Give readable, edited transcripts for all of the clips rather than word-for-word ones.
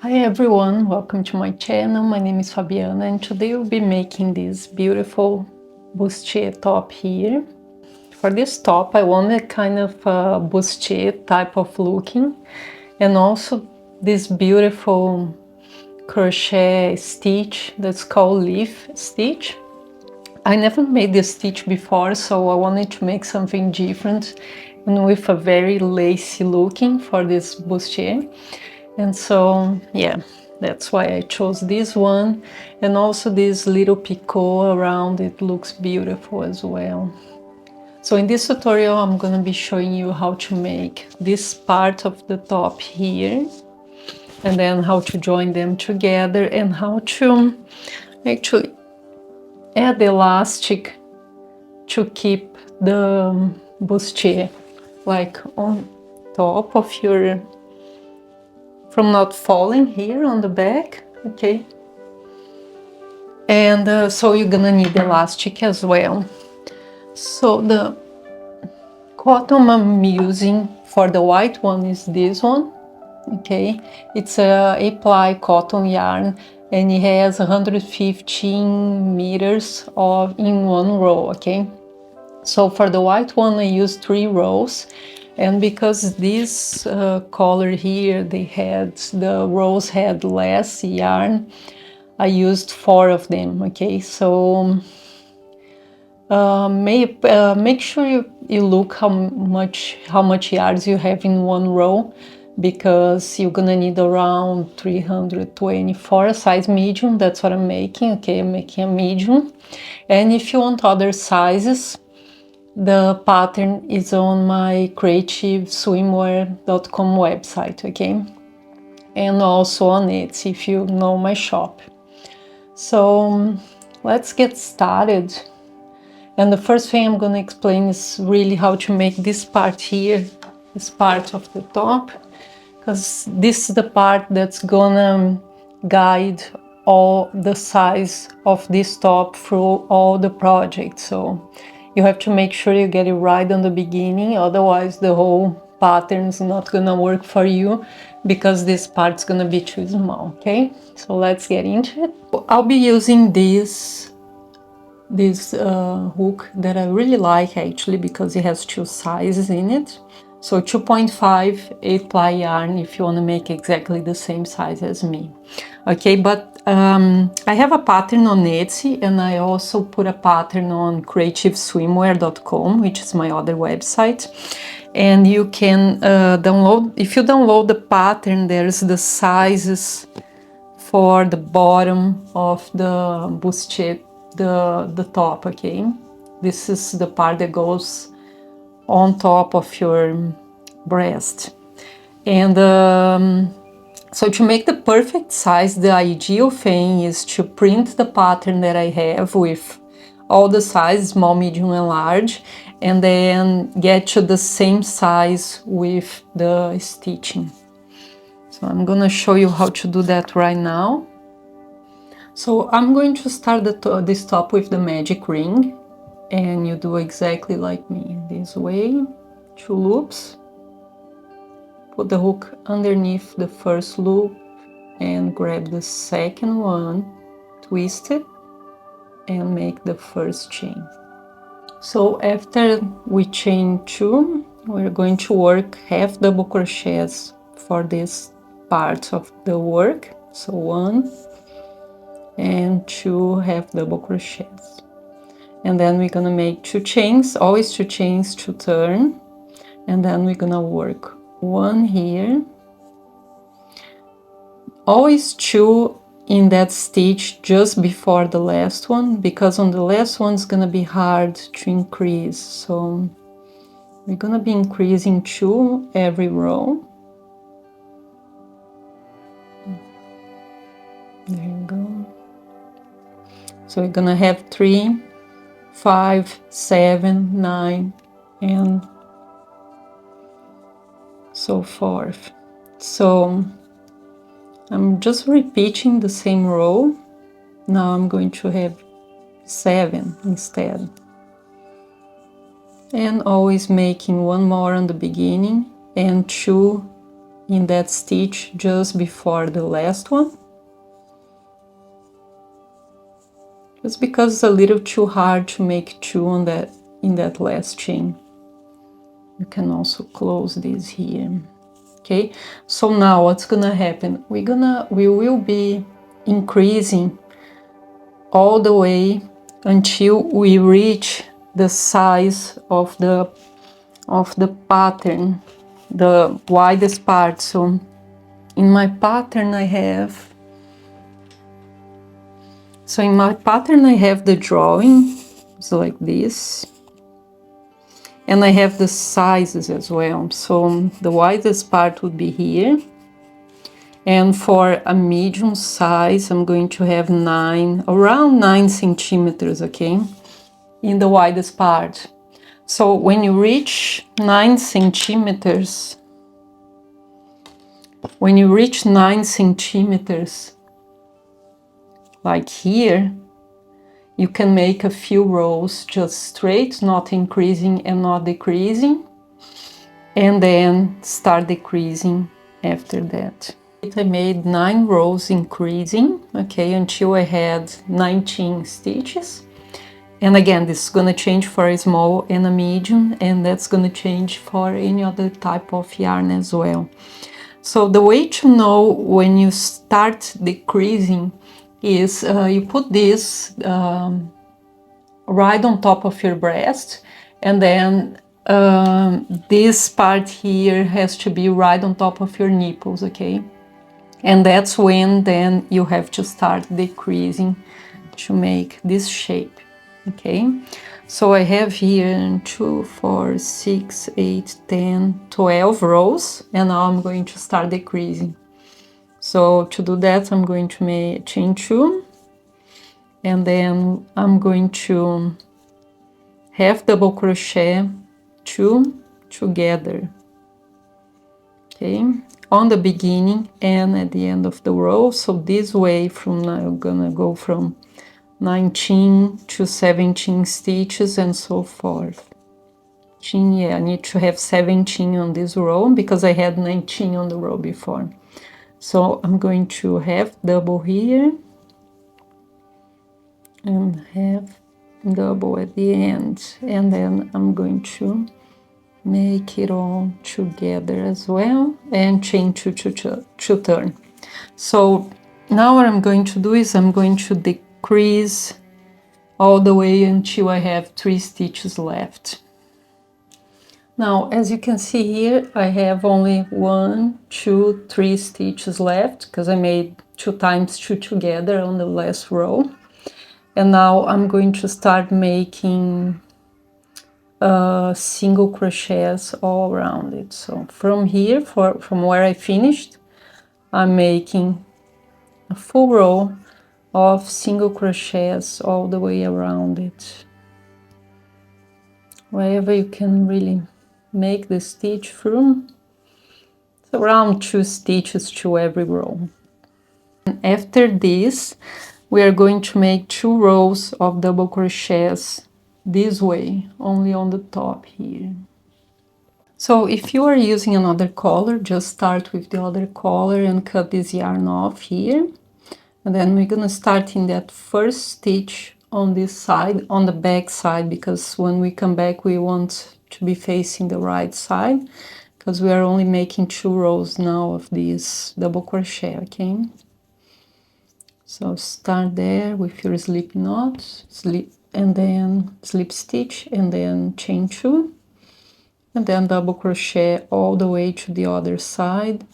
Hi everyone, welcome to my channel. My name is Fabiana and today we'll be making this beautiful bustier top here. For this top I want a kind of bustier type of looking and also this beautiful crochet stitch that's called leaf stitch. I never made this stitch before, so I wanted to make something different and with a very lacy looking for this bustier. And so, yeah, that's why I chose this one. And also this little picot around it looks beautiful as well. So in this tutorial, I'm going to be showing you how to make this part of the top here, and then how to join them together and how to actually add the elastic to keep the bustier like on top of your, from not falling here on the back, okay? And so you're gonna need elastic as well. So the cotton I'm using for the white one is this one, okay? It's a 8-ply cotton yarn and it has 115 meters of in one row, okay? So for the white one I used 3 rows, and because this color here, the rows had less yarn, I used 4 of them, okay? So make sure you look how much yards you have in one row, because you're gonna need around 320 for a size medium. That's what I'm making, okay? I'm making a medium, and if you want other sizes, the pattern is on my creativeswimwear.com website, okay? And also on Etsy if you know my shop. So let's get started. And the first thing I'm going to explain is really how to make this part here, this part of the top, because this is the part that's gonna guide all the size of this top through all the project. So you have to make sure you get it right on the beginning, otherwise the whole pattern is not gonna work for you because this part's gonna be too small, okay? So let's get into it. I'll be using this hook that I really like actually, because it has 2 sizes in it. So 2.5 8-ply yarn if you want to make exactly the same size as me. Okay, but I have a pattern on Etsy, and I also put a pattern on creativeswimwear.com, which is my other website. And you can download, if you download the pattern, there's the sizes for the bottom of the bustier, the top, okay? This is the part that goes on top of your breast. And so to make the perfect size, the ideal thing is to print the pattern that I have with all the sizes, small, medium and large, and then get to the same size with the stitching. So I'm gonna show you how to do that right now. So I'm going to start this top with the magic ring, and you do exactly like me, this way, 2 loops, put the hook underneath the first loop and grab the second one, twist it and make the first chain. So after we chain 2, we're going to work half double crochets for this part of the work. So 1 and 2 half double crochets, and then we're gonna make 2 chains, always 2 chains to turn, and then we're gonna work 1 here, always 2 in that stitch just before the last one, because on the last one it's gonna be hard to increase. So we're gonna be increasing 2 every row. There you go. So we're gonna have 3, 5, 7, 9, and so forth. So I'm just repeating the same row. Now I'm going to have 7 instead. And always making 1 more on the beginning and 2 in that stitch just before the last one, just because it's a little too hard to make two on that in that last chain. You can also close this here. Okay, so now what's gonna happen? We will be increasing all the way until we reach the size of the pattern, the widest part. So in my pattern I have the drawing, so like this, and I have the sizes as well. So the widest part would be here, and for a medium size I'm going to have around 9 centimeters, okay, in the widest part. So when you reach 9 centimeters, like here, you can make a few rows just straight, not increasing and not decreasing, and then start decreasing after that. I made 9 rows increasing, okay, until I had 19 stitches. And again, this is gonna change for a small and a medium, and that's gonna change for any other type of yarn as well. So the way to know when you start decreasing is you put this right on top of your breast, and then this part here has to be right on top of your nipples, okay? And that's when then you have to start decreasing to make this shape, okay? So I have here 2, 4, 6, 8, 10, 12 rows, and now I'm going to start decreasing. So to do that, I'm going to make chain 2, and then I'm going to half double crochet 2 together, okay, on the beginning and at the end of the row. So this way, from now I'm gonna go from 19 to 17 stitches and so forth. Yeah, I need to have 17 on this row because I had 19 on the row before. So I'm going to half double here and half double at the end, and then I'm going to make it all together as well and chain 2 to turn. So now what I'm going to do is I'm going to decrease all the way until I have 3 stitches left. Now, as you can see here, I have only 1, 2, 3 stitches left because I made 2 times 2 together on the last row. And now I'm going to start making single crochets all around it. So from here, from where I finished, I'm making a full row of single crochets all the way around it, wherever you can really make the stitch through. It's around 2 stitches to every row. And after this, we are going to make 2 rows of double crochets this way, only on the top here. So if you are using another color, just start with the other color and cut this yarn off here. And then we're gonna start in that first stitch on this side, on the back side, because when we come back we want to be facing the right side, because we are only making 2 rows now of this double crochet, okay? So start there with your slip knot, and then slip stitch, and then chain 2, and then double crochet all the way to the other side.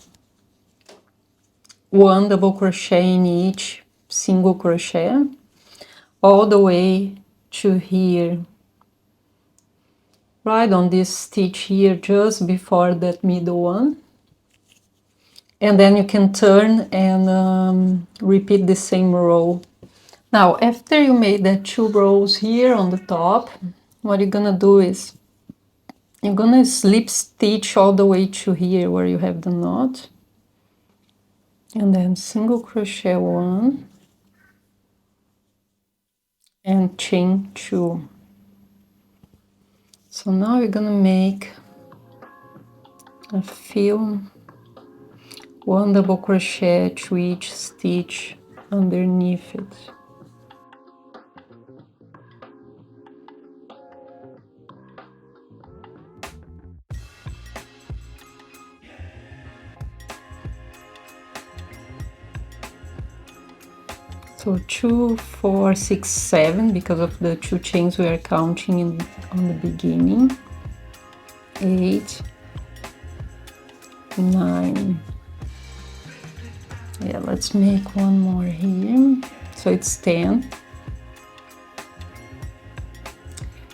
1 double crochet in each single crochet, all the way to here, right on this stitch here, just before that middle one. And then you can turn and repeat the same row. Now, after you made that 2 rows here on the top, what you're gonna do is you're gonna slip stitch all the way to here where you have the knot, and then single crochet 1 and chain 2. So now we're gonna make a few 1 double crochet to each stitch underneath it. So 2, 4, 6, 7, because of the 2 chains we are counting on the beginning. 8, 9. Yeah, let's make one more here. So it's 10.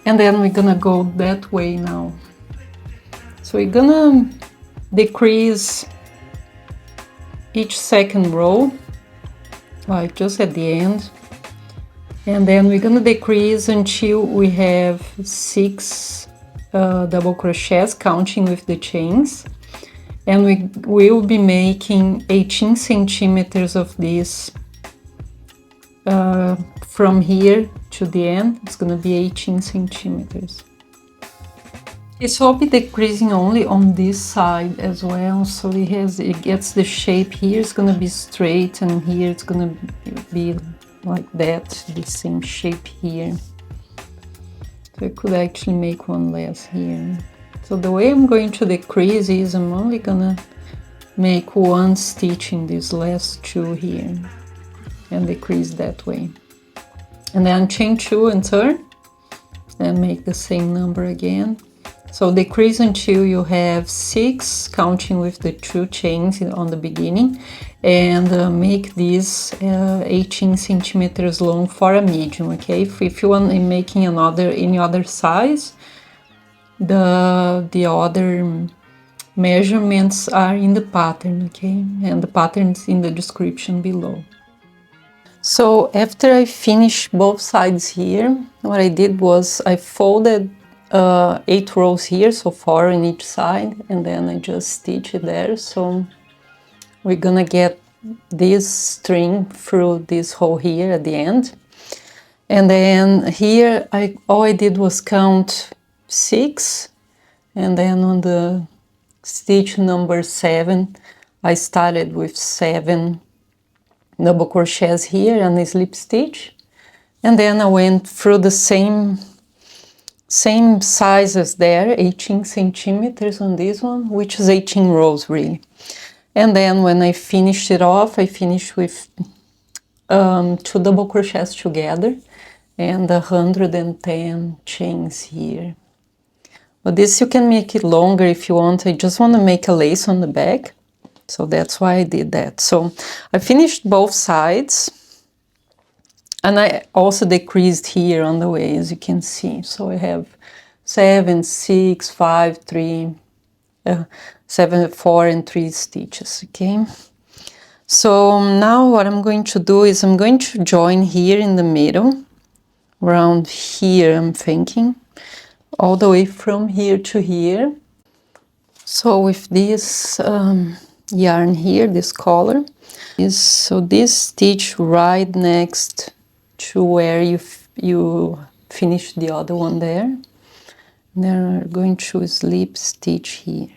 And then we're gonna go that way now. So we're gonna decrease each second row, like just at the end. And then we're gonna decrease until we have 6 double crochets, counting with the chains. And we will be making 18 centimeters of this from here to the end. It's gonna be 18 centimeters. So I'll be decreasing only on this side as well, so it gets the shape here. It's gonna be straight, and here it's gonna be like that, the same shape here. So I could actually make one less here. So the way I'm going to decrease is I'm only gonna make one stitch in these last 2 here and decrease that way. And then chain 2 and turn and make the same number again. So decrease until you have 6, counting with the 2 chains on the beginning, and make this 18 centimeters long for a medium, okay? If you want making any other size, the other measurements are in the pattern, okay? And the pattern is in the description below. So after I finished both sides here, what I did was I folded 8 rows here, so 4 on each side, and then I just stitch it there. So we're gonna get this string through this hole here at the end. And then here all I did was count 6, and then on the stitch number 7 I started with 7 double crochets here and a slip stitch, and then I went through the same size as there, 18 centimeters on this one, which is 18 rows really. And then when I finished it off, I finished with 2 double crochets together and 110 chains here. But this you can make it longer if you want. I just want to make a lace on the back, so that's why I did that. So I finished both sides, and I also decreased here on the way, as you can see. So I have 7, 6, 5, 3, 7, 4, and 3 stitches, okay? So now what I'm going to do is I'm going to join here in the middle, around here I'm thinking, all the way from here to here. So with this yarn here, this color, so this stitch right next to where you finish the other one there. Then we're going to slip stitch here,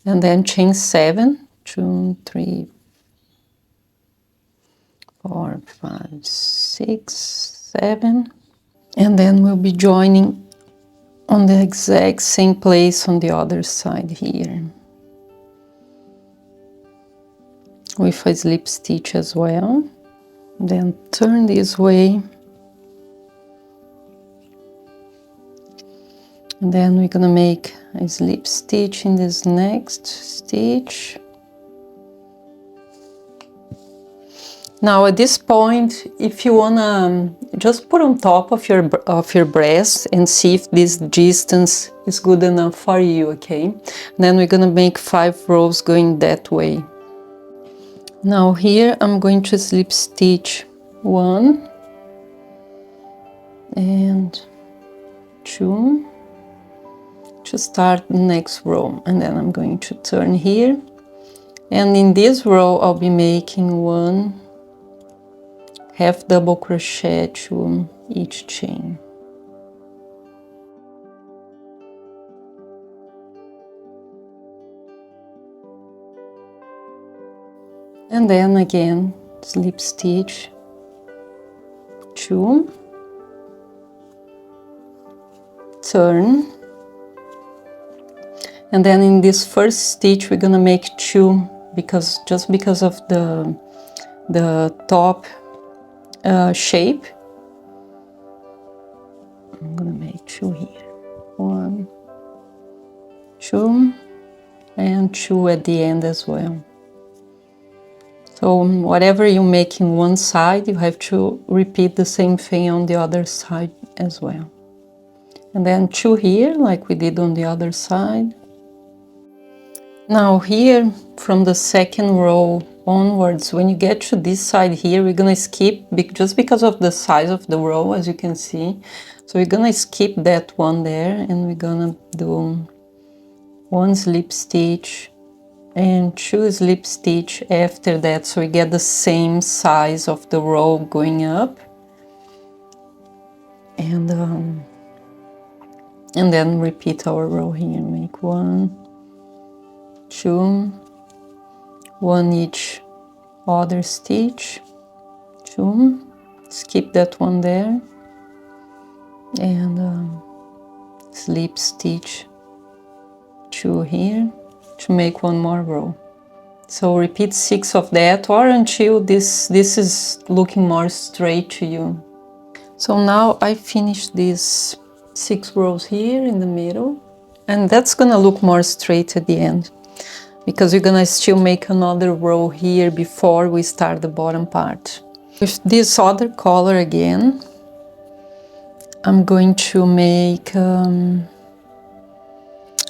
and then chain 7, 2, 3, 4, 5, 6, 7, and then we'll be joining on the exact same place on the other side here with a slip stitch as well. Then turn this way, and then we're gonna make a slip stitch in this next stitch. Now at this point, if you wanna just put on top of your breast and see if this distance is good enough for you, okay? Then we're gonna make 5 rows going that way. Now here I'm going to slip stitch 1 and 2 to start the next row, and then I'm going to turn here, and in this row I'll be making 1 half double crochet to each chain. And then again slip stitch 2, turn, and then in this first stitch we're gonna make 2 because of the top shape. I'm gonna make 2 here, 1, 2, and 2 at the end as well. So whatever you make in one side, you have to repeat the same thing on the other side as well. And then 2 here, like we did on the other side. Now here, from the second row onwards, when you get to this side here, we're gonna skip, just because of the size of the row, as you can see. So we're gonna skip that one there, and we're gonna do 1 slip stitch and 2 slip stitch after that, so we get the same size of the row going up, and then repeat our row here. Make 1, 2, 1 each other stitch, 2, skip that one there, and slip stitch 2 here to make 1 more row. So repeat 6 of that, or until this is looking more straight to you. So now I finished these 6 rows here in the middle, and that's gonna look more straight at the end, because we're gonna still make another row here before we start the bottom part. With this other color again, I'm going to make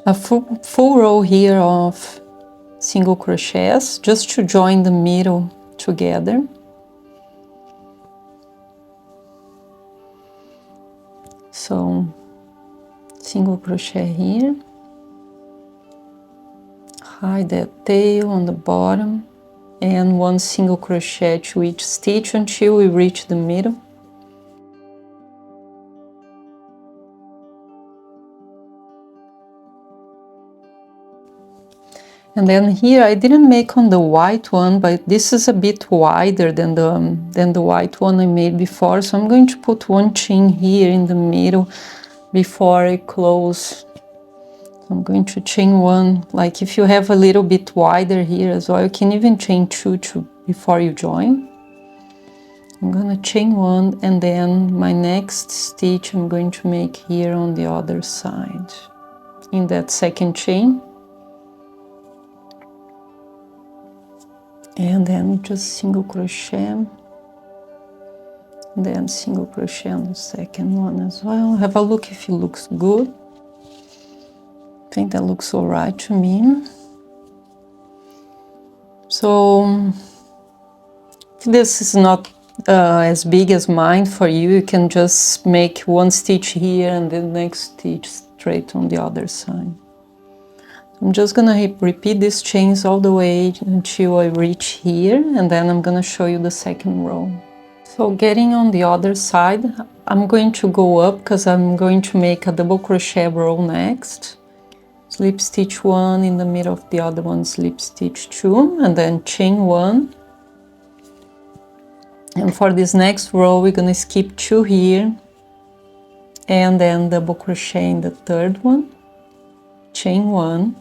a full row here of single crochets, just to join the middle together. So single crochet here, hide that tail on the bottom, and 1 single crochet to each stitch until we reach the middle. And then here I didn't make on the white one, but this is a bit wider than the white one I made before, so I'm going to put 1 chain here in the middle before I close. So I'm going to chain 1, like if you have a little bit wider here as well, you can even chain 2 before you join. I'm gonna chain 1, and then my next stitch I'm going to make here on the other side in that second chain. And then just single crochet, and then single crochet on the second one as well. Have a look if it looks good. I think that looks all right to me. So if this is not as big as mine for you, you can just make 1 stitch here and the next stitch straight on the other side. I'm just gonna repeat these chains all the way until I reach here, and then I'm gonna show you the second row. So getting on the other side, I'm going to go up because I'm going to make a double crochet row next. Slip stitch 1 in the middle of the other one, slip stitch 2, and then chain 1. And for this next row, we're gonna skip 2 here, and then double crochet in the third one, chain 1,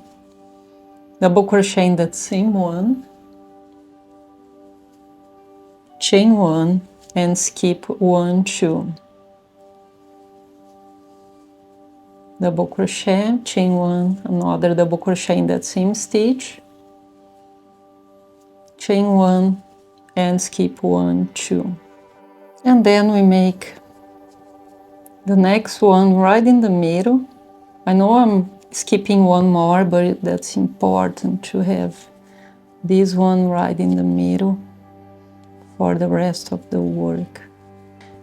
double crochet in that same one, chain 1, and skip 1, 2. Double crochet, chain 1, another double crochet in that same stitch, chain 1, and skip 1, 2. And then we make the next one right in the middle. I know I'm skipping 1 more, but that's important to have this one right in the middle for the rest of the work.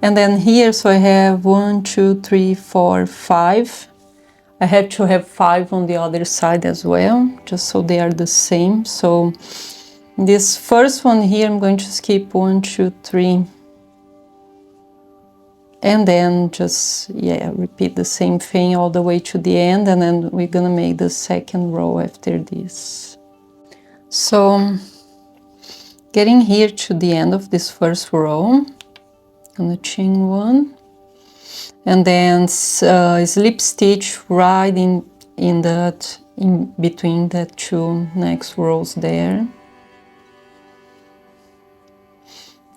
And then here, so I have 1, 2, 3, 4, 5. I had to have 5 on the other side as well, just so they are the same. So this first one here, I'm going to skip 1, 2, 3. And then just, repeat the same thing all the way to the end, and then we're gonna make the second row after this. So Getting here to the end of this first row, I'm gonna chain 1, and then slip stitch right in between the 2 next rows there,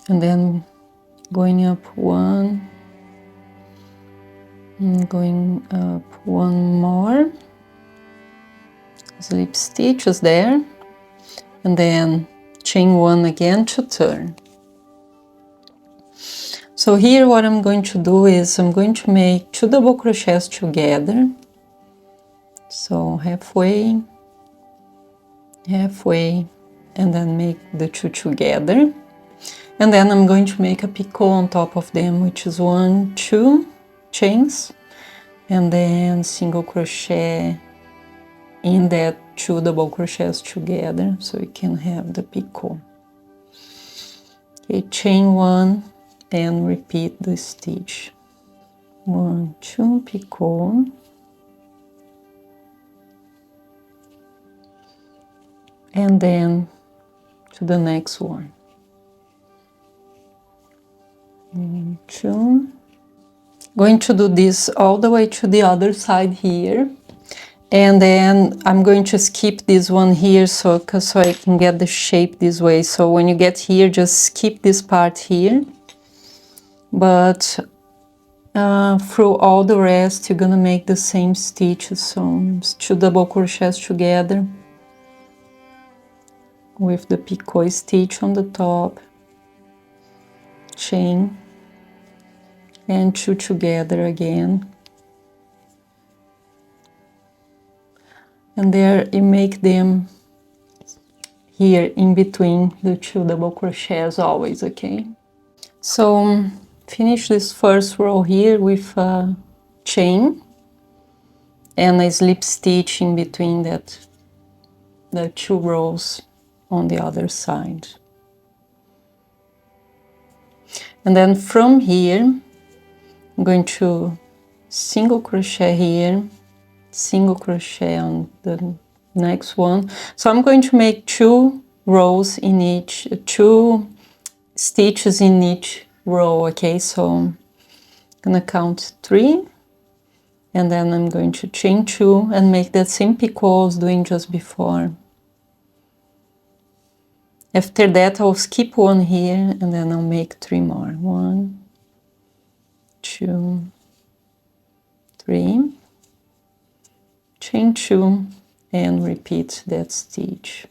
and then going up 1, and going up 1 more, slip stitches there, and then chain 1 again to turn. So here what I'm going to do is I'm going to make 2 double crochets together. So halfway, halfway, and then make the 2 together. And then I'm going to make a picot on top of them, which is 1, 2 chains, and then single crochet in that 2 double crochets together, so you can have the picot. Okay, chain 1 and repeat the stitch. 1, 2 picot, and then to the next one. 1, 2. Going to do this all the way to the other side here, and then I'm going to skip this one here so I can get the shape this way. So when you get here, just skip this part here, but through all the rest you're gonna make the same stitches. So 2 double crochets together with the picot stitch on the top, chain, and 2 together again, and there you make them here in between the 2 double crochets always. Okay, so finish this first row here with a chain and a slip stitch in between the 2 rows on the other side, and then from here I'm going to single crochet here, single crochet on the next one. So I'm going to make 2 rows in each, 2 stitches in each row. Okay, so I'm gonna count 3, and then I'm going to chain 2 and make that same picot I was doing just before. After that I'll skip 1 here, and then I'll make 3 more. 1, 2, 3, chain 2, and repeat that stitch.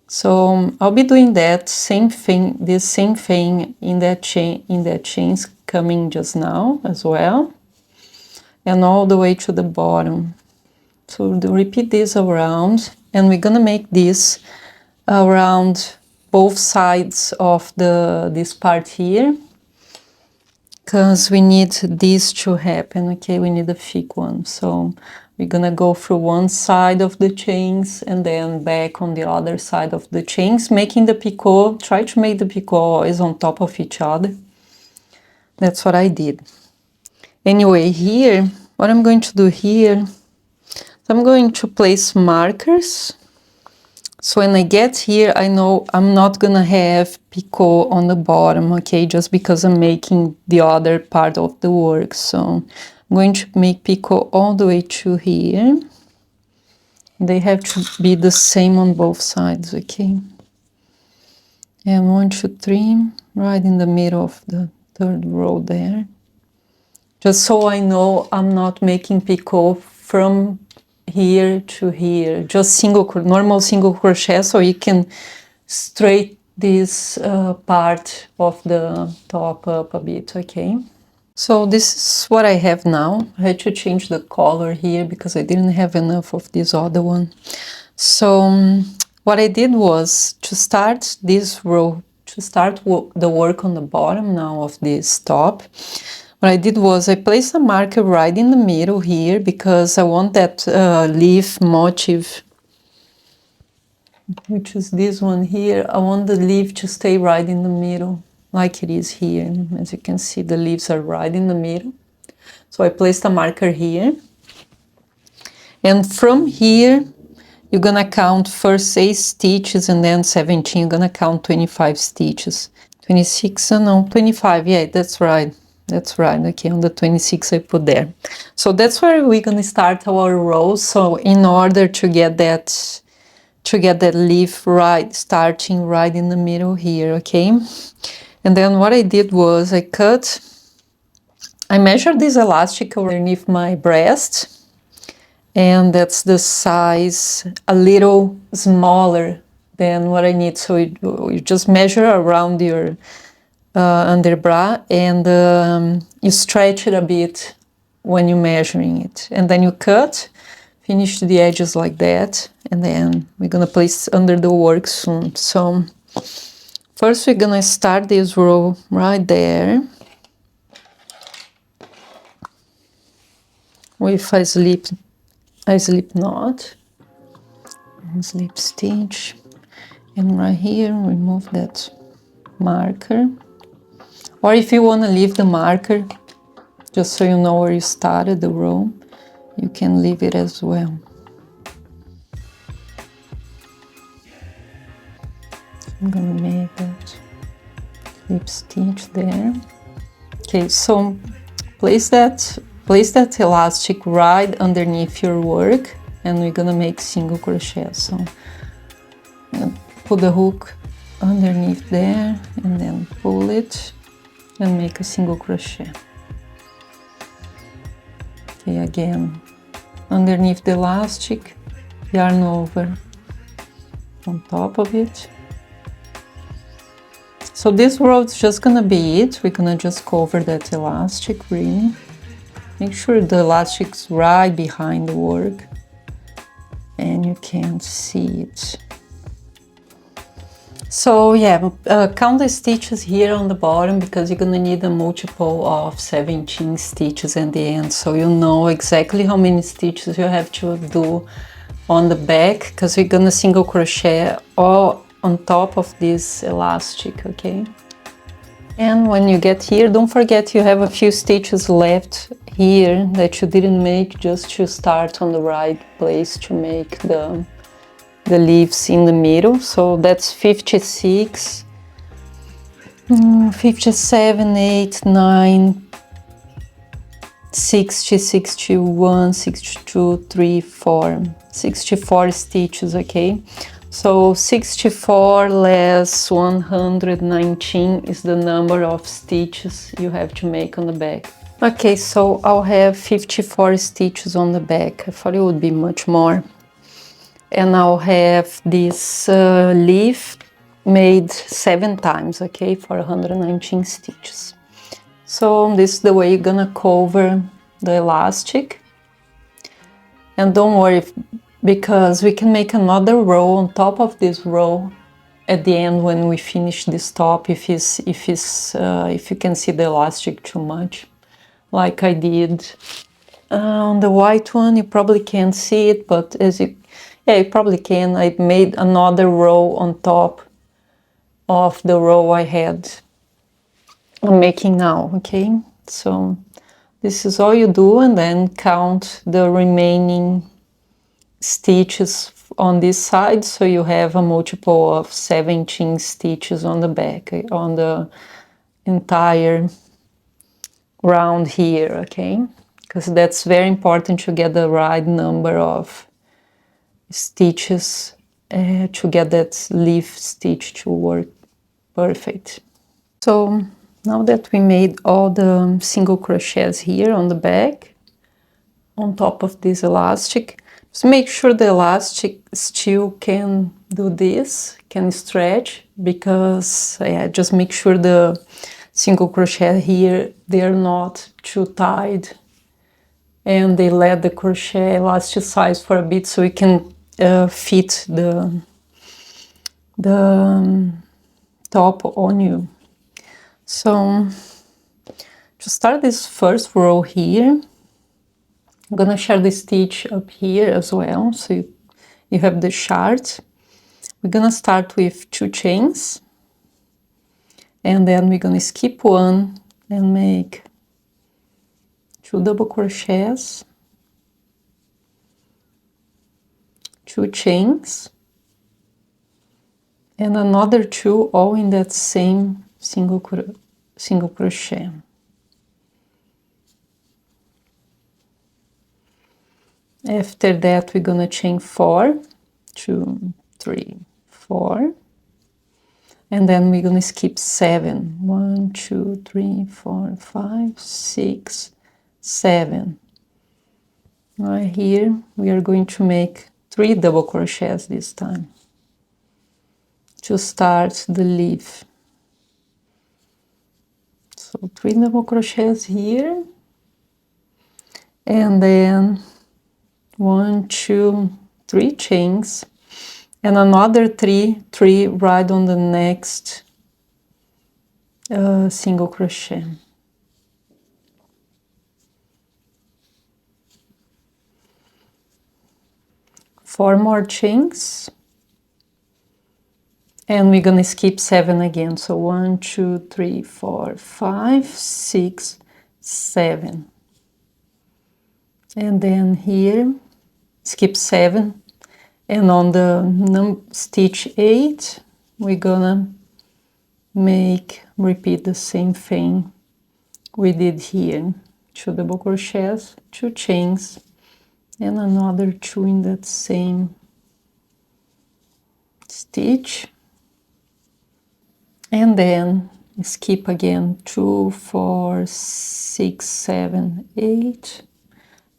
So I'll be doing that same thing, this same thing in that chains coming just now as well, and all the way to the bottom. So repeat this around, and we're gonna make this around both sides of this part here, because we need this to happen. Okay, we need a thick one. So we're gonna go through one side of the chains and then back on the other side of the chains, making the picot. Try to make the picot always on top of each other. That's what I did. Anyway, here, what I'm going to do here, I'm going to place markers. So when I get here, I know I'm not gonna have picot on the bottom, okay, just because I'm making the other part of the work. So I'm going to make picot all the way to here. They have to be the same on both sides, okay? And 1, 2, 3, right in the middle of the 3rd row there. Just so I know I'm not making picot from here to here, just normal single crochet, so you can straighten this part of the top up a bit. Okay, so this is what I have now. I had to change the color here because I didn't have enough of this other one. So what I did was to start this row, to start the work on the bottom now of this top. What I did was I placed a marker right in the middle here because I want that leaf motif, which is this one here. I want the leaf to stay right in the middle, like it is here. As you can see, the leaves are right in the middle. So I placed a marker here. And from here, you're gonna count first 8 stitches and then 17, you're gonna count 25 stitches. 26, no, 25, yeah, that's right. That's right, okay, on the 26 I put there. So that's where we're gonna start our row. So in order to get that leaf right, starting right in the middle here, okay? And then what I did was I measured this elastic underneath my breast, and that's the size a little smaller than what I need. So you just measure around your underbra, and you stretch it a bit when you're measuring it, and then you cut, finish the edges like that, and then we're gonna place under the work soon. So first we're gonna start this row right there with a slip knot, slip stitch, and right here remove that marker, or if you want to leave the marker just so you know where you started the row, you can leave it as well. I'm gonna make that slip stitch there. Okay, so place that elastic right underneath your work, and we're gonna make single crochet. So I'm gonna put the hook underneath there and then pull it and make a single crochet. Okay, again, underneath the elastic, yarn over on top of it. So this row is just gonna be it. We're gonna just cover that elastic, really. Make sure the elastic's right behind the work and you can't see it. So yeah, count the stitches here on the bottom, because you're gonna need a multiple of 17 stitches at the end, so you know exactly how many stitches you have to do on the back, because we're gonna single crochet all on top of this elastic, okay? And when you get here, don't forget you have a few stitches left here that you didn't make, just to start on the right place to make the leaves in the middle. So that's 56, 57, 8, 9, 60, 61, 62, 3, 4, 64 stitches, okay? So 64 less 119 is the number of stitches you have to make on the back. Okay, so I'll have 54 stitches on the back. I thought it would be much more. And I'll have this leaf made 7 times, okay, for 119 stitches. So this is the way you're gonna cover the elastic. And don't worry, because we can make another row on top of this row at the end when we finish this top, if you can see the elastic too much, like I did on the white one. You probably can't see it, but you probably can. I made another row on top of the row I'm making now, okay? So this is all you do, and then count the remaining stitches on this side, so you have a multiple of 17 stitches on the back, on the entire round here, okay? Because that's very important to get the right number of stitches to get that leaf stitch to work perfect. So now that we made all the single crochets here on the back, on top of this elastic, just make sure the elastic still can do this, can stretch, because just make sure the single crochet here, they're not too tight, and they let the crochet elasticize for a bit, so we can fit the top on you. So to start this first row here, I'm gonna share the stitch up here as well, so you have the chart. We're gonna start with 2 chains, and then we're gonna skip 1 and make 2 double crochets, 2 chains, and another 2 all in that same single crochet. After that, we're gonna chain 4, 2, 3, 4, and then we're gonna skip 7. 1, 2, 3, 4, 5, 6, 7. Right here, we are going to make 3 double crochets this time to start the leaf. So 3 double crochets here, and then 1, 2, 3 chains, and another 3 right on the next single crochet. Four more chains, and we're gonna skip 7 again. So 1, 2, 3, 4, 5, 6, 7, and then here skip 7, and on the stitch 8 we're gonna repeat the same thing we did here. 2 double crochets, 2 chains, and another 2 in that same stitch, and then skip again 2, 4, 6, 7, 8,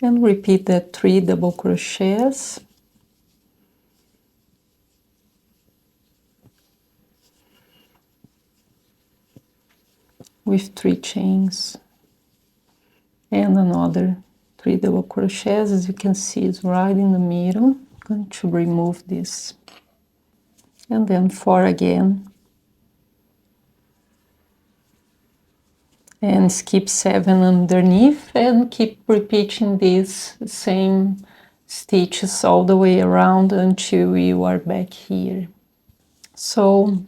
and repeat that 3 double crochets, with 3 chains, and another 3 double crochets. As you can see, it's right in the middle. I'm going to remove this, and then 4 again, and skip 7 underneath, and keep repeating these same stitches all the way around until you are back here. So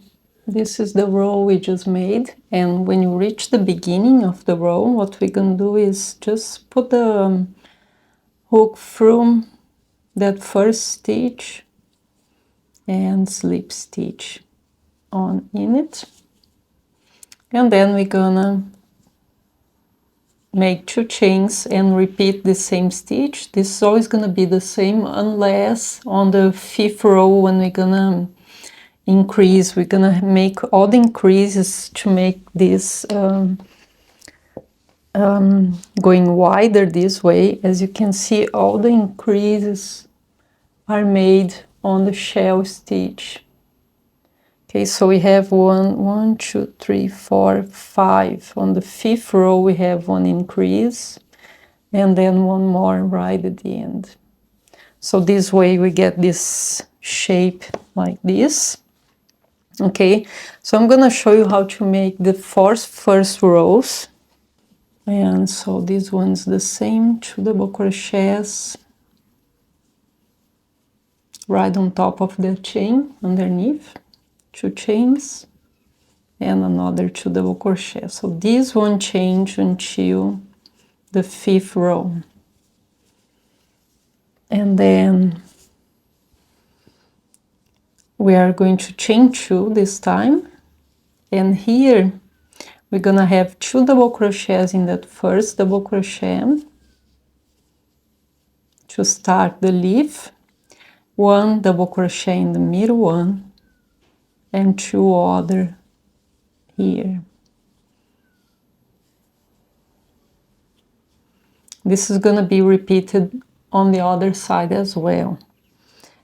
this is the row we just made, and when you reach the beginning of the row, what we're gonna do is just put the hook through that first stitch and slip stitch on in it, and then we're gonna make 2 chains and repeat the same stitch. This is always gonna be the same, unless on the 5th row when we're gonna increase, we're gonna make all the increases to make this going wider this way. As you can see, all the increases are made on the shell stitch. Okay, so we have 1, 2, 3, 4, 5. On the 5th row we have 1 increase, and then 1 more right at the end. So this way we get this shape like this. Okay, so I'm gonna show you how to make the 4 first rows. And so this one's the same, 2 double crochets right on top of the chain underneath, 2 chains, and another 2 double crochets. So this one change until the 5th row, and then we are going to chain 2 this time, and here we're gonna have 2 double crochets in that first double crochet to start the leaf, 1 double crochet in the middle one, and 2 other here. This is gonna be repeated on the other side as well.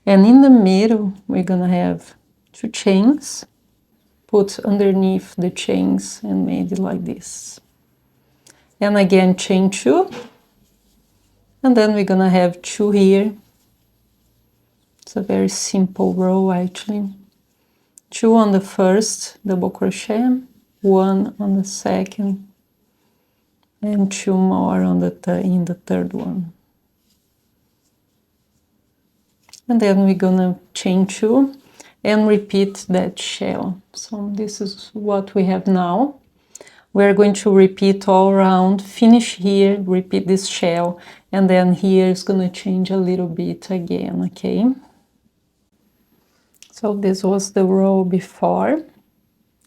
And in the middle, we're gonna have 2 chains, put underneath the chains and made it like this. And again, chain 2, and then we're gonna have 2 here. It's a very simple row actually. 2 on the first double crochet, 1 on the second, and 2 more on in the third one. And then we're gonna chain 2 and repeat that shell. So this is what we have now. We're going to repeat all around, finish here, repeat this shell, and then here is gonna change a little bit again, okay? So this was the row before,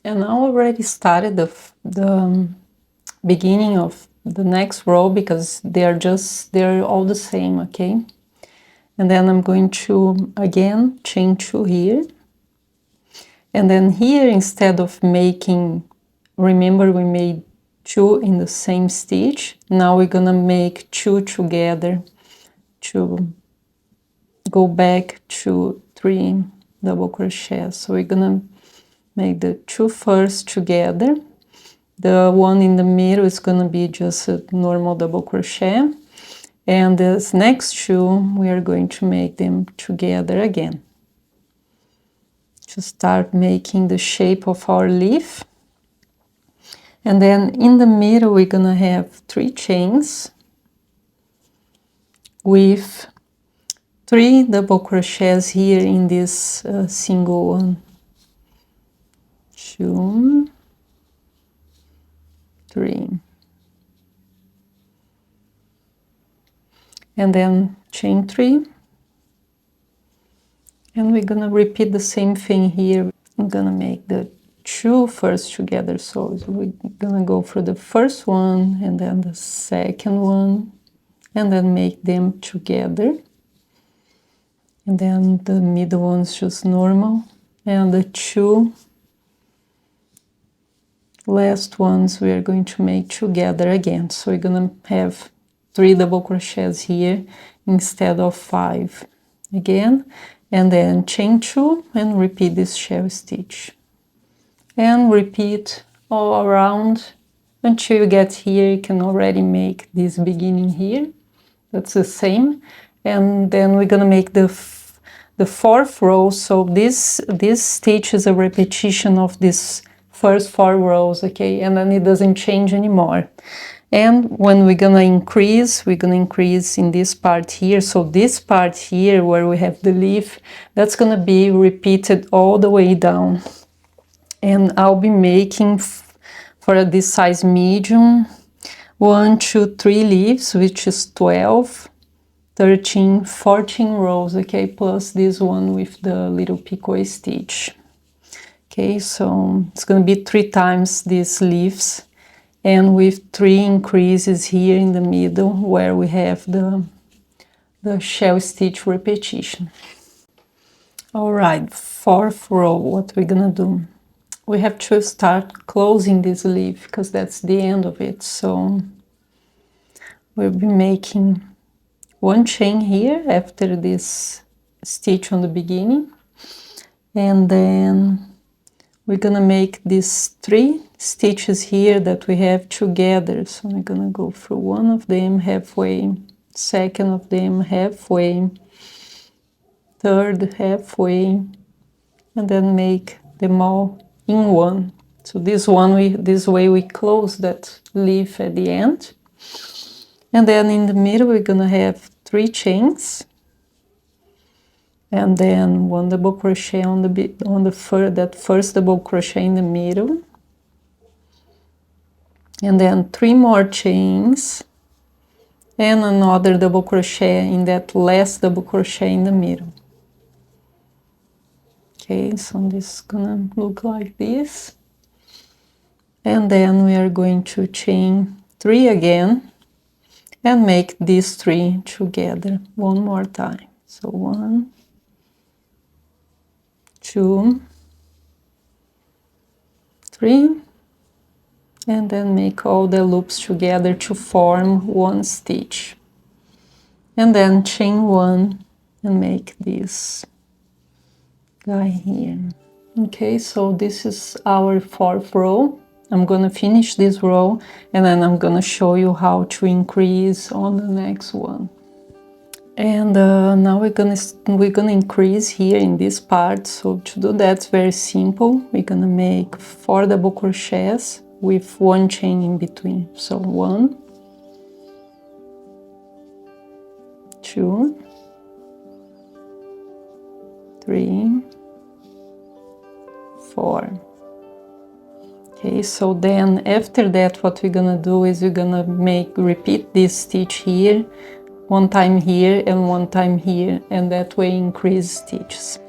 and I already started the beginning of the next row because they're all the same, okay? And then I'm going to again chain 2 here, and then here, instead of making, remember we made 2 in the same stitch, now we're gonna make 2 together to go back to 3 double crochets. So we're gonna make the 2 first together. The one in the middle is gonna be just a normal double crochet, and this next 2 we are going to make them together again to start making the shape of our leaf. And then in the middle we're gonna have 3 chains with 3 double crochets here in this single one. 2, 3, and then chain 3, and we're gonna repeat the same thing here. I'm gonna make the 2 first together, so we're gonna go for the first one and then the second one, and then make them together, and then the middle one's just normal, and the 2 last ones we are going to make together again. So we're gonna have 3 double crochets here instead of 5 again, and then chain 2 and repeat this shell stitch, and repeat all around until you get here. You can already make this beginning here, that's the same, and then we're gonna make the 4th row. So this stitch is a repetition of this first 4 rows, okay, and then it doesn't change anymore. And when we're gonna increase in this part here. So this part here where we have the leaf, that's gonna be repeated all the way down, and I'll be making for this size medium 1, 2, 3 leaves, which is 12, 13, 14 rows, okay, plus this one with the little picot stitch. Okay, so it's going to be 3 times these leaves, and with 3 increases here in the middle where we have the shell stitch repetition. All right, 4th row, what we're gonna do? We have to start closing this leaf because that's the end of it. So we'll be making 1 chain here after this stitch on the beginning, and then we're gonna make these 3 stitches here that we have together. So I'm gonna go through one of them halfway, second of them halfway, third halfway, and then make them all in one. So this way we close that leaf at the end. And then in the middle we're gonna have 3 chains, and then 1 double crochet on that first double crochet in the middle, and then 3 more chains and another double crochet in that last double crochet in the middle. Okay, so this is gonna look like this, and then we are going to chain 3 again and make these 3 together one more time. So 1, 2, 3, and then make all the loops together to form 1 stitch, and then chain 1 and make this guy here. Okay, so this is our 4th row. I'm gonna finish this row and then I'm gonna show you how to increase on the next one. And now we're gonna increase here in this part. So to do that, it's very simple. We're gonna make 4 double crochets with 1 chain in between. So 1, 2, 3, 4. Okay, so then after that what we're gonna do is we're gonna repeat this stitch here, 1 time here and 1 time here, and that way increase stitches.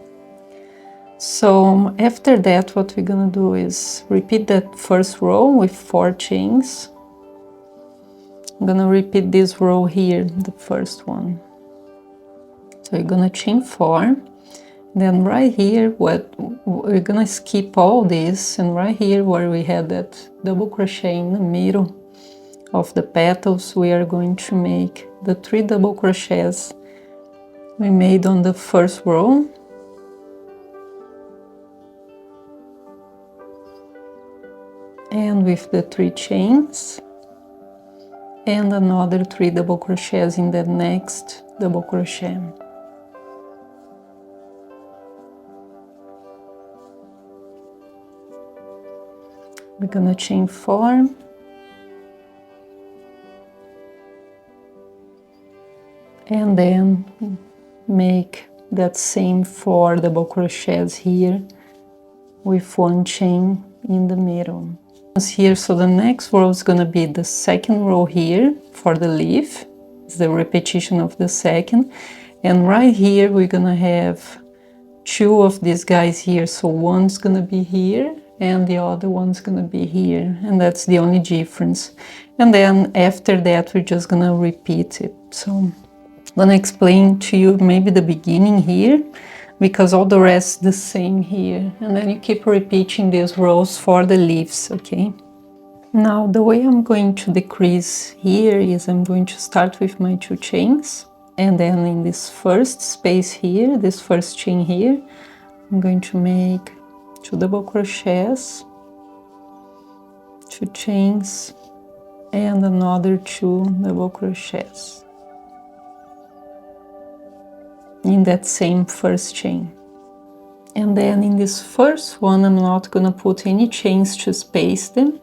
So after that, what we're gonna do is repeat that first row with 4 chains. I'm gonna repeat this row here, the first one. So you're gonna chain 4. Then right here, what we're gonna skip all this, and right here where we had that double crochet in the middle of the petals, we are going to make the 3 double crochets we made on the first row. And with the 3 chains, and another 3 double crochets in the next double crochet. We're gonna chain 4, and then make that same 4 double crochets here with 1 chain in the middle. Here, so the next row is gonna be the second row here for the leaf. It's the repetition of the second, and right here we're gonna have 2 of these guys here, so one's gonna be here and the other one's gonna be here, and that's the only difference. And then after that we're just gonna repeat it. So I'm gonna explain to you maybe the beginning here, because all the rest is the same here, and then you keep repeating these rows for the leaves, okay? Now the way I'm going to decrease here is I'm going to start with my 2 chains, and then in this first space here, this first chain here, I'm going to make 2 double crochets, 2 chains, and another 2 double crochets in that same first chain. And then in this first one, I'm not gonna put any chains to space them,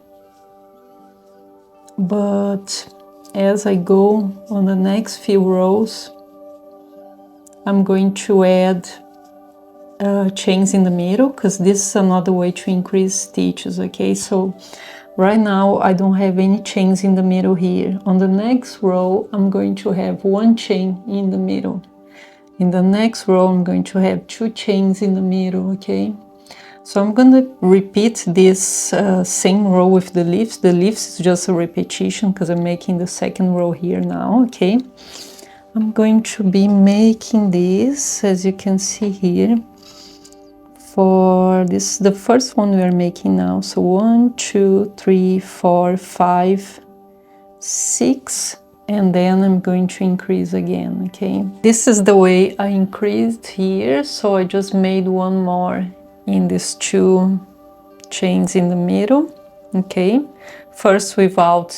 but as I go on the next few rows, I'm going to add chains in the middle, because this is another way to increase stitches, okay? So right now I don't have any chains in the middle here. On the next row, I'm going to have 1 chain in the middle. In the next row, I'm going to have 2 chains in the middle, okay? So I'm going to repeat this same row with the leaves. The leaves is just a repetition because I'm making the second row here now, okay? I'm going to be making this, as you can see here, for this, the first one we are making now. So 1, 2, 3, 4, 5, 6, and then I'm going to increase again, okay? This is the way I increased here, so I just made 1 more in these 2 chains in the middle, okay? First without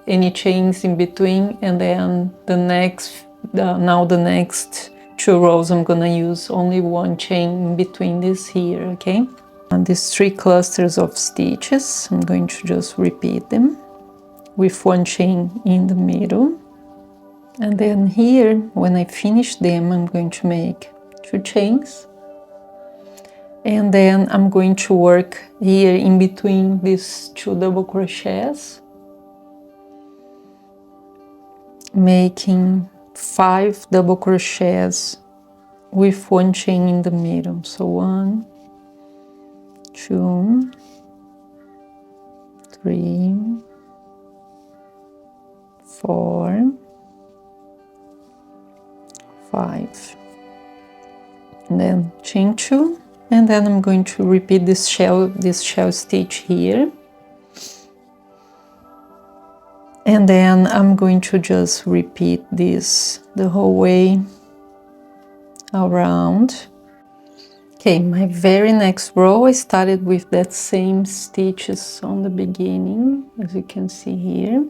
any chains in between, and then the next, now the next 2 rows I'm gonna use only 1 chain in between this here, okay? And these 3 clusters of stitches, I'm going to just repeat them with 1 chain in the middle. And then here, when I finish them, I'm going to make 2 chains. And then I'm going to work here in between these 2 double crochets, making 5 double crochets with 1 chain in the middle. So 1, 2, 3, 4, 5, and then chain 2, and then I'm going to repeat this shell stitch here, and then I'm going to just repeat this the whole way around. Okay, my very next row I started with that same stitches on the beginning, as you can see here,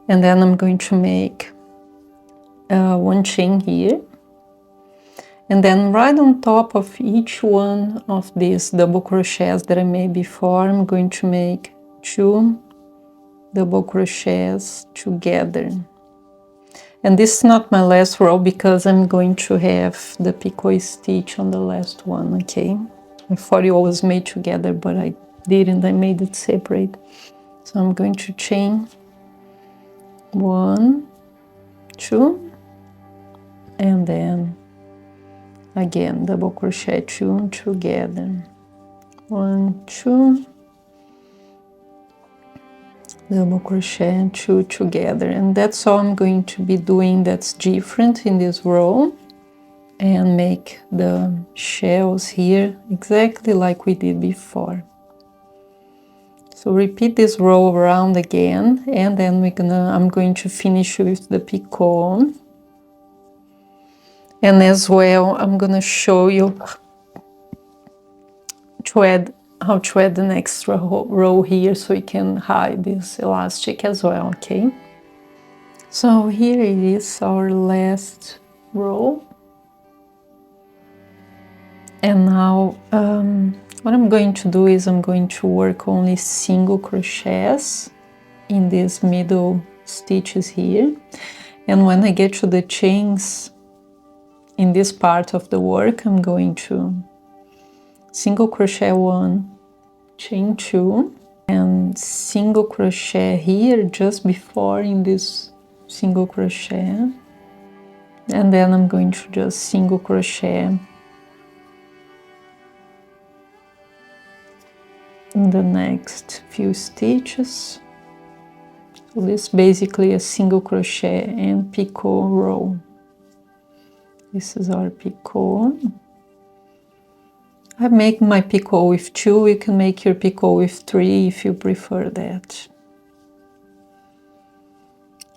and then I'm going to make 1 chain here, and then right on top of each one of these double crochets that I made before, I'm going to make 2 double crochets together. And this is not my last row because I'm going to have the picot stitch on the last one, okay? I thought it was made together, but I didn't, I made it separate. So I'm going to chain 1, 2, and then again, double crochet 2 together, 1, 2, double crochet 2 together, and that's all I'm going to be doing that's different in this row, and make the shells here exactly like we did before. So repeat this row around again, and then I'm going to finish with the picot. And as well, I'm gonna show you how to add an extra row here so you can hide this elastic as well, okay? So here it is, our last row. And now what I'm going to do is I'm going to work only single crochets in these middle stitches here. And when I get to the chains in this part of the work, I'm going to single crochet 1, chain 2, and single crochet here just before in this single crochet, and then I'm going to just single crochet in the next few stitches. So this is basically a single crochet and picot row. This is our picot. I make my picot with 2, you can make your picot with 3 if you prefer that.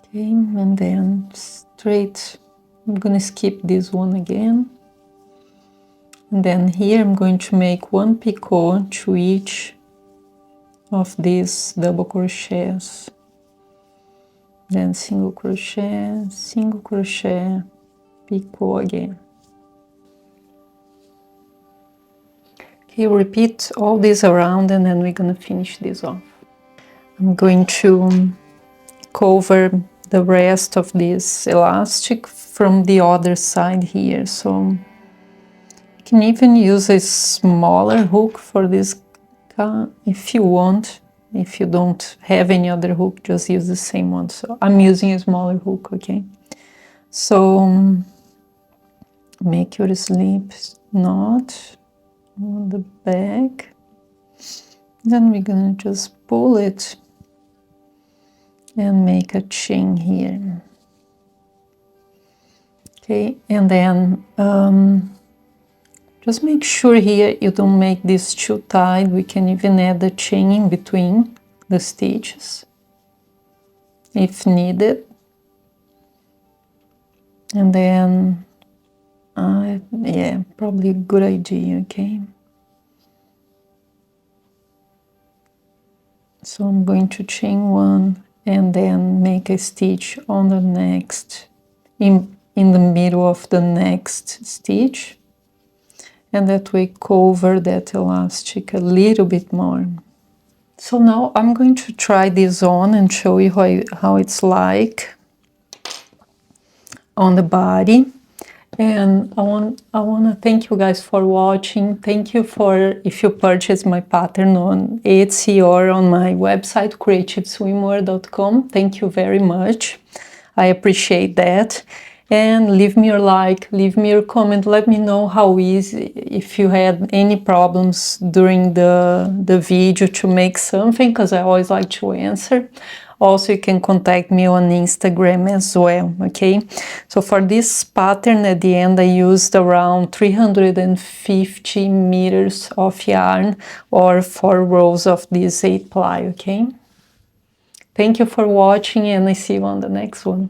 Okay, and then straight, I'm gonna skip this one again. And then here I'm going to make 1 picot to each of these double crochets. Then single crochet, picot again. Okay, repeat all this around, and then we're gonna finish this off. I'm going to cover the rest of this elastic from the other side here, so you can even use a smaller hook for this if you want. If you don't have any other hook, just use the same one. So I'm using a smaller hook, okay? So make your slip knot on the back. Then we're gonna just pull it and make a chain here. Okay, and then just make sure here you don't make this too tight. We can even add a chain in between the stitches if needed. And then, yeah, probably a good idea, okay? So I'm going to chain 1 and then make a stitch on the next, in the middle of the next stitch. And that way cover that elastic a little bit more. So now I'm going to try this on and show you how it's like on the body. And I want to thank you guys for watching. Thank you if you purchase my pattern on Etsy or on my website creativeswimwear.com. Thank you very much. I appreciate that. And leave me your like, leave me your comment, let me know how easy, if you had any problems during the video to make something, because I always like to answer. Also, you can contact me on Instagram as well, okay? So for this pattern at the end, I used around 350 meters of yarn or 4 rows of this 8-ply, okay? Thank you for watching, and I see you on the next one.